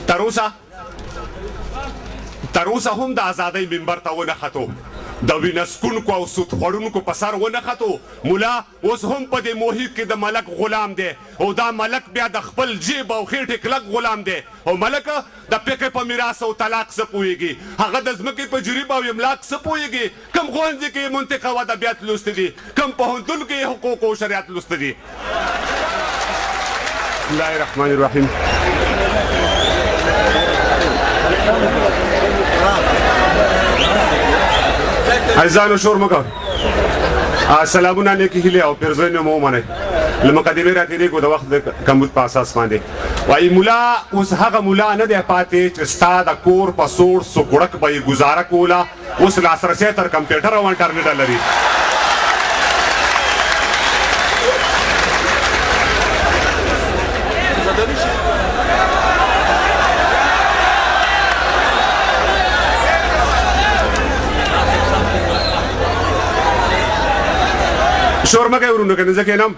تر اوسه هم د ازادۍ منبر ته ونه ختو، د وینسکونکو او سود خوړونکو په سر ونه ختو. ملا اوس هم په دې محیط کې د ملک غلام دی، او دا ملک بیا د خپل جیب او خېټې کلک غلام دی. او ملک د فقه په میراث او طلاق څه پوهېږي، هغه د ځمکې په جریب او املاک څه پوهېږي، کوم ښوونځي کې منطق او ادبیات لوستي دي، کوم پوهنتون کې حقوق او شریعت لوستي دي. بسم الله الرحمن الرحیم. عزیزانو شور مه کوئ. سلامونه نیکې هیلې او پیرزوینې مو ومنئ. له مقدمې راتېرېږو د وخت د کمبود په اساس باندې. وایي ملا اوس هغه ملا نه دی پاتې چې ستا د کور په سوړ سوکړک به یې ګزاره کوله، اوس لاسرسی تر کمپیوټر او انټرنېټه لري. شور مه کوئ ورونو، که نه زه کښېنم.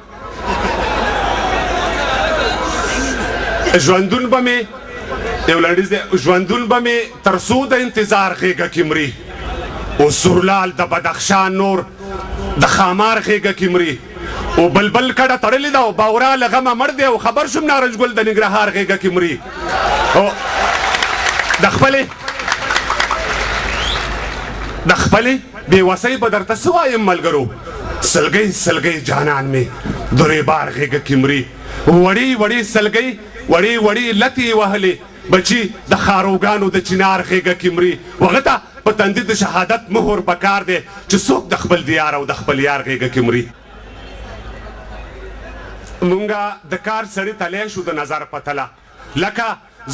ژوندون به مې یو لنډیز دی، ژوندون به مې تر څو د انتظار غېږه کې مري، او سورلال د بدخشان نور د خامار غېږه کې مري، او بلبل کډه تړلې ده او باورا له غمه مړ دی، او خبر شوم نارنج ګل د ننګرهار غېږه کې مري. او د خپلې بېوسۍ به درته څه وایم ملګرو، سلګۍ سلګۍ جانان مې درې بار غېږه کې مري، وړې وړې سلګۍ وړې وړې لتې وهلې بچي د خاروګانو د چنار غېږه کې مري. هغه ته په تندي د شهادت مهر پکار دی چې څوک د خپل دیار او د خپل یار غېږه کې مري. مونږه د کار سړي تلی شو د نظر په تله، لکه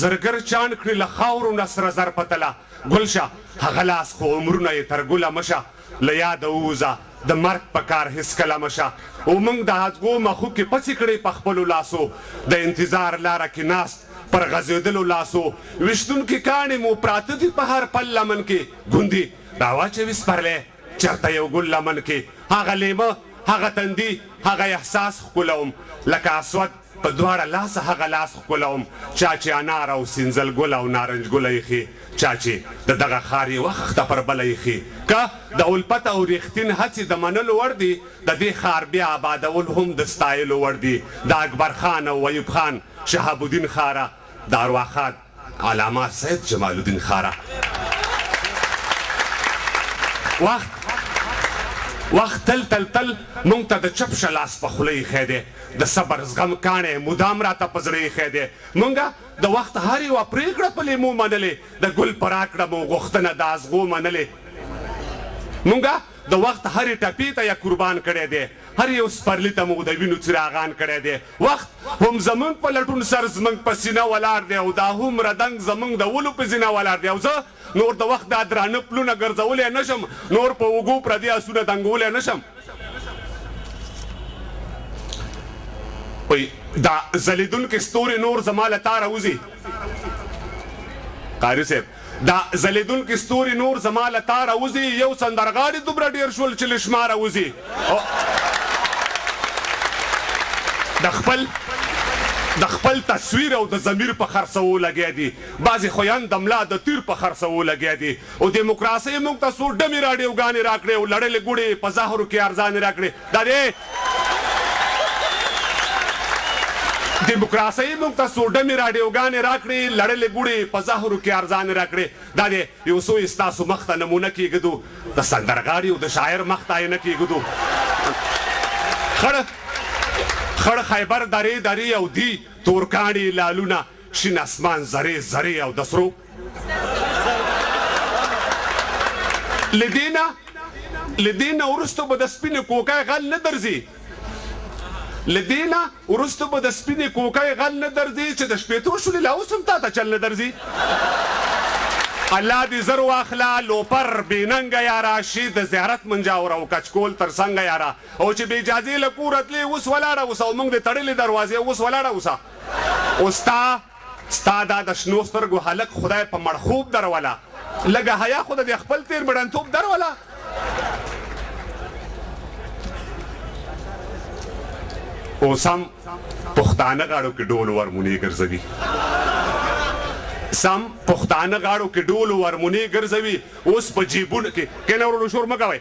زرګر چاڼ کړي له خاورو نه سره زر په تله. ګل شه هغه لاس خو عمرونه یې تر ګله مشه، له یاده ووځه د مرګ په کار هېڅکله مشه. او موږ د هڅګو مخوکې پڅې کړې په خپلو لاسو، د انتظار لاره کې ناست پر غځېدلو لاسو. ویشتونکي کاڼې مو پراته دي په هر پل لمن کې، ګوندي راواچوي سپرلی چېرته یو ګل لمن کې. هغه لیمه هغه تندي هغه احساس ښکلوم، لکه اسود په دواړه لاسه هغه لاس ښکلوم. چا چې انار او سینځل ګل او نارنج ګله ایښي، چا چې د دغه ښار یې وخښته پر بله ایښي. که د الفت او ریښتین هڅې د منلو وړ دي، د دې ښار بیا آبادول هم د ستایلو وړ دي. د اکبر خان او ایوب خان، شهاب الدین خاره، د ارواخان علامه سید جمال الدین خاره. وخت تل تل تل مونږ ته د چپ شه لاس په خوله ایښی دی، د صبر زغم کاڼی مدام راته په زړه ایښی دی. مونږه د وخت هر یوه پرېکړه په لیمو منلې، د ګل په راکړه مو غوښتنه د ازغو منلې. مونږه د وخت هرې ټپې ته یې قربان کړی دی، هر یو سپرلي ته مو د وینو څراغان کړی دی. وخت هم زمونږ په لټون سر زمونږ په سینه ولاړ دی، او دا هومره دنګ زمونږ د ولو په زینه ولاړ دی. او زه نور د وخت دا درانه پلونه ګرځولی نشم، نور په اوږو پردي آسونه دنګولی نشم. وایي دا ځلېدونکي ستوري نور زما له تاره وځي. قاري صاحب دا ځلېدونکي ستوري نور زما له تاره وځي، یو سندرغاړي دومره ډېر شول چې له شماره وځي. د خپل تصویر او د ضمیر په خرڅوو لګیا دي، بعضې خویان د ملا د تیر په خرڅوو لګیا دي. او دیموکراسۍ موږ ته څو ډمې راډیوګانې راکړې او لړلې ګوړې په زهرو کې ارزانې راکړې. دا دی دیموکراسۍ موږ ته څو ډمې راډیوګانې راکړې، لړلې ګوړې په زهرو کې ارزانې راکړې. دا دی یو څو یې ستاسو مخ ته نمونه کېږدو، د سندرغاړي او د شاعر مخ ته یې نه کېږدو. خړ خیبر درې درې او دی تورکاڼي لالونه، شین اسمان زرې زرې او د سرو. له دې نه وروسته به د سپینې کوکۍ غل نه درځي، له دې نه وروسته به د سپینې کوکۍ غل نه درځي، چې د شپېتو شولې لا اوس هم تا ته چل نه درځي. الله دې زر واخله لوپر بېننګه یاره، شي د زیارت منجاور او کچکول تر څنګه یاره. او چې بې اجازې له کوره تلې اوس ولاړه اوسه، او موږ د تړلې دروازې اوس ولاړه اوسه. او ستا دا د شنو سترګو هلک خدای په مړخوب دروله، لږه حیا خو د خپل تېر مړنتوب دروله. اوس هم پښتانه غاړو کې ډول ورمونې ګرځوي. سم پښتانه غاړو کې ډول ورمونې ګرځوي اوس په جیبونو کې کینه ورونو شور مه کوئ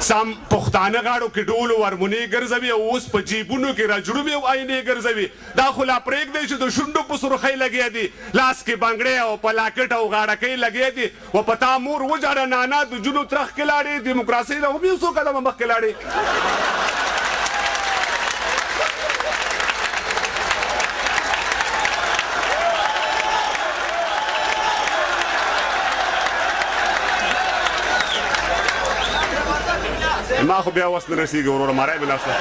سم پښتانه غاړو کې ډول ورمونې ګرځوي او اوس په جیبونو کې راجړوبې او آینې ګرځوي دا خو لا پرېږدی چې د شونډو په سرخۍ لګیا دي لاس کې بنګړې او په لاکټ او غاړکۍ لګیا دي و په تا مور وجاړه نانا د جونو ترخ کې لاړې دیموکراسۍ نه هم یو څو قدمه مخکې لاړې ما خو بیا وس نه رسېږي وروره ماری مې نسته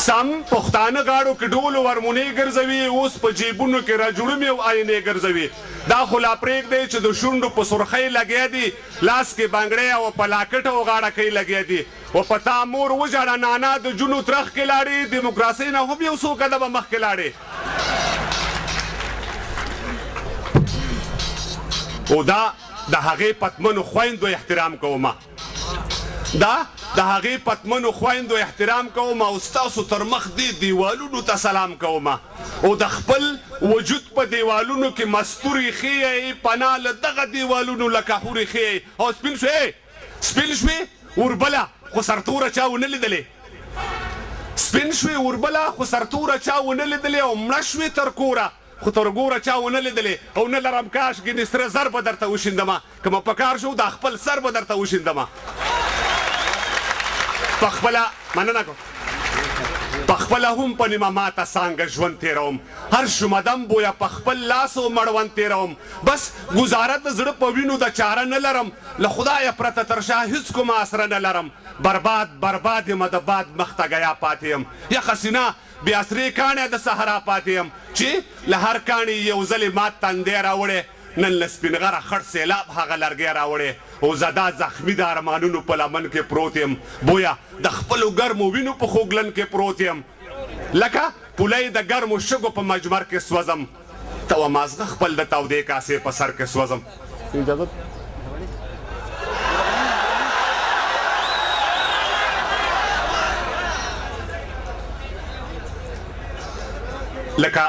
سم پښتانه غاړو کې ډول ورمونې ګرځوي اوس په جیبونو کې راجړومې او آینې ګرځوي دا خو لا پرېږدی چې د شونډو په سرخۍ لګیا دي لاس کې بنګړې او په لاکټ او غاړکۍ لګیا دي و په تا مور وژاړه نانا د جونو ترخ کې لاړې دیموکراسۍ نه هم یو څو قدمه مخکې لاړې او دا د هغې پتمنو خویندو احترام کومه دا د هغې پتمنو خویندو احترام کوم او ستاسو تر مخ دې دیوالونو ته سلام کوم او د خپل وجود په دیوالونو کې مستوري ښیئ پناه له دغه دیوالونو لکه حورې ښیئ او سپین شوې وربله خو سرتوره چا ونه لیدلې سپین شوې وربله خو سرتوره چا ونه لیدلې او مړه شوې تر کوره خو تر ګوره چا ونه لیدلې او نه لرم کاشکې سره زر به درته وشیندمه که مه په کار شو دا خپل سر به درته وشیندمه پخپله مننه کوم پخپله هم په نیمه ماته څانګه ژوند تېروم هر شومدم بویه په خپل لاس و مړوند تېروم بس ګزاره د زړه په وینو د چاره نه لرم له خدایه پرته تر شا هېڅ کومه اسره نه لرم برباد یمه د باد مخته ګیا پاتې یم یخه سینه بې اسرې کاڼی د صحرا پاتې یم چې له هر کاڼي یو ځلې مات تندی راوړی نن له سپین غره خړ سیلاب هغه لرګی راوړی او زه دا زخمي د ارمانونو په لمن کې پروت یم بویه د خپلو ګرمو وینو په خوږلن کې پروت یم لکه پولی د ګرمو شګو په مجمر کې سوځم ته و مازغه خپل د تودې کاسې په سر کې سوځم لکه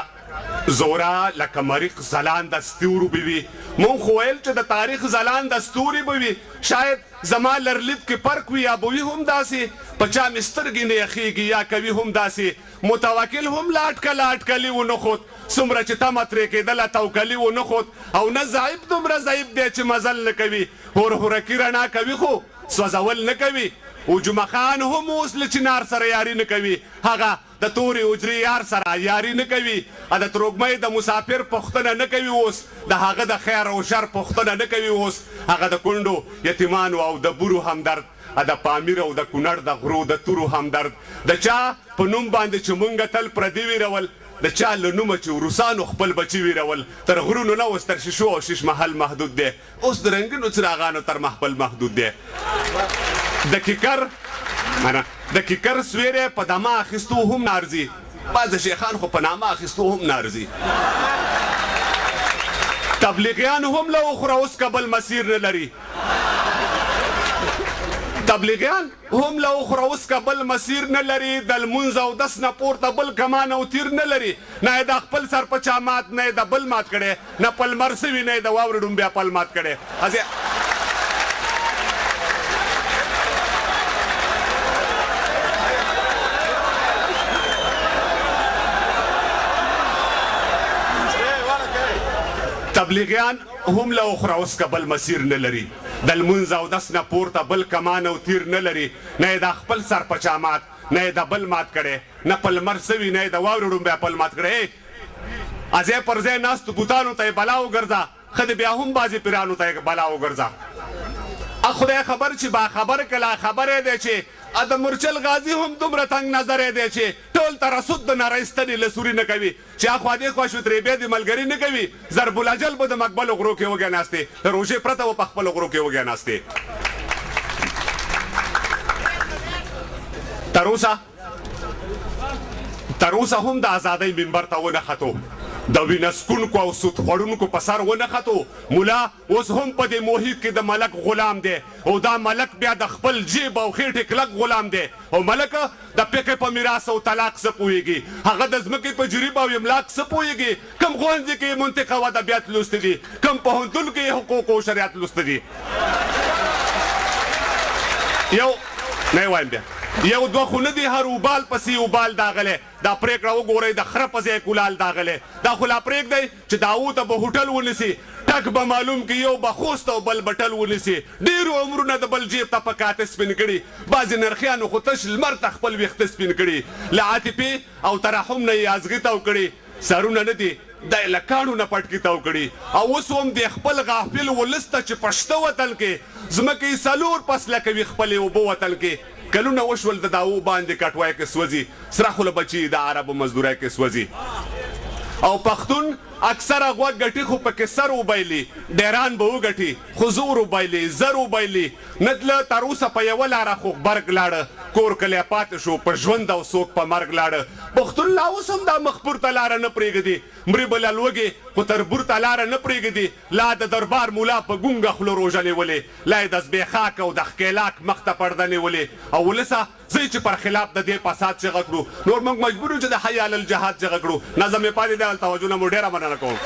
زورا لکه مریخ ځلانده ستورو به وي مونږ خو ویل چې د تاریخ ځلانده ستوري به وي شاید زما لرلید کې فرق وي یا به وي هم داسې په چا مې سترګې نه یخېږي یا کوي هم داسې متوکل هم لا اټکلي ونه خود څومره چې تمه ترې کېدله توکلي ونه خود او نه ضعیف دومره ضعیف دی چې مزل نه کوي هورهورکي رڼا کوي خو سوځول نه کوي او جمعه خان هم اوس له چنار سره یاري نه کوي هغه د تورې اجرې یار سره یاري نه کوي د تروږمۍ د مسافر پوښتنه نه کوي اوس د هغه د خیر او شر پوښتنه نه کوي اوس هغه د کونډو یتیمانو او د بورو همدرد د پامیر او د کونړ د غرو د تورو همدرد د چا په نوم باندې چې مونږ تل پردي ویرول د چا له نومه چې روسانو خپل بچي ویرول تر غرونو نه اوس تر شیشو او شیش محل محدود دی اوس د رنګینو څراغانو تر محفل محدود دی د کیکر سویری په دمه اخیستو هم نارځي بعض شیخان خو په نامه اخیستو هم نارځي تبلیغیان هم له اخره اوس کبل مسیر نه لري تبلیغیان هم له اخره اوس کبل مسیر نه لري د لمونځ او دس نه پورته بل کمان او تیر نه لري نه یې د خپل سر په چا مات نه یې د بل مات کړی نه پلمر سوي نه یې د واورې ډومبیا پل مات کړی تبلیغیان هم له اخره اوس کبل مسیر نه لري د لمونځ او دس نه پورته بل کمان او تیر نه لري نه یې د خپل سر په چا مات نه یې د بل مات کړی نه پلمر سوي نه یې د واورې ډومبیا پل مات کړی ځای پر ځای ناستو بوتانو ته یې بلا وګرځه ښه د بیا هم بعضې پیرانو ته یې بلا وګرځه خدای خبر چې باخبر کله خبرې دی چې د مرچل غازي هم دومره تنګ نظری دی چې ټول ترسود د نارایستنې له سوري نه کوي چې اخوا دې خوا شوترېبې د ملګري نه کوي ضرب الاجل به د مقبلو غرو کې وږی ناستې د روژې پرته به په خپلو غرو کې وږی ناستې تر اوسه هم د ازادۍ منبر ته ونه ختو د وینسکونکو او سود خوړونکو په سر ونه ختو. مولا اوس هم په دې محیط کې د ملک غلام دی او دا ملک بیا د خپل جیب او خېټې کلک غلام دی. او ملک د پکې په میراث او طلاق څه پوهېږي، هغه د ځمکې په جریب او املاک څه پوهېږي، کم ښوونځي کې منطق او ادبیات لوستي دي، کم پوهنتون کې حقوق او شریعت لوستي دي. یو نه وایم بیا یو دوه خو نه دي، هر اوبال پسې اوبال داغلی. دا پرېکړه وګورئ د خره په ځای کولال داغلی. دا خو لا پرېږدئ چې داو ته به هوټل ونیسي، ټک به معلوم کې یو به خوست او بل بټل ونیسي. ډېرو عمرونه د بل جیب ته په کاته سپین کړي، بعضې نرخیانو خو تش لمر ته خپل ویښته سپین کړي. له عاطفې او ترحم نه یې ازغي تاو کړي، سرونه نه دي د لکاڼو نه پټکي تاو کړي. او اوس هم د خپل غافل ولس ته چې پشته وطن کې ځمکې څلور فصله کوي خپلې اوبه وطن کې. کلونه وشول د داو باندې کټوای کې سوځي، سره خو له بچي د عربو مزدورۍ کې سوځي. او پښتون اکثره غوږ ګټي خو پکې سر وبایلي، ډیران به وګټي خو زور وبایلي، زر وبایلي. نتله تر اوسه په یوه لاره خو غبرګ لاړه، کور کلی پاتې شو په ژوند او څوک په مرګ لاړه. پښتون لا اوس هم دا مخپور ته لاره نه پرېږدي، مرې به له لوږې خو تربور ته لاره نه پرېږدي. لا د دربار مولا په ګونګه خوله روژه نیولې، لا یې د زبېښاک او د ښکېلاک مخ ته پرده نیولې. او ولسه ځئ چې پر خلاف د دې فساد چغه کړو. نور موږ مجبور یو چې د حي علی الجهاد چغه کړو. نظم یې پاتې دی، توجه نه مو ډېره مننه کوم.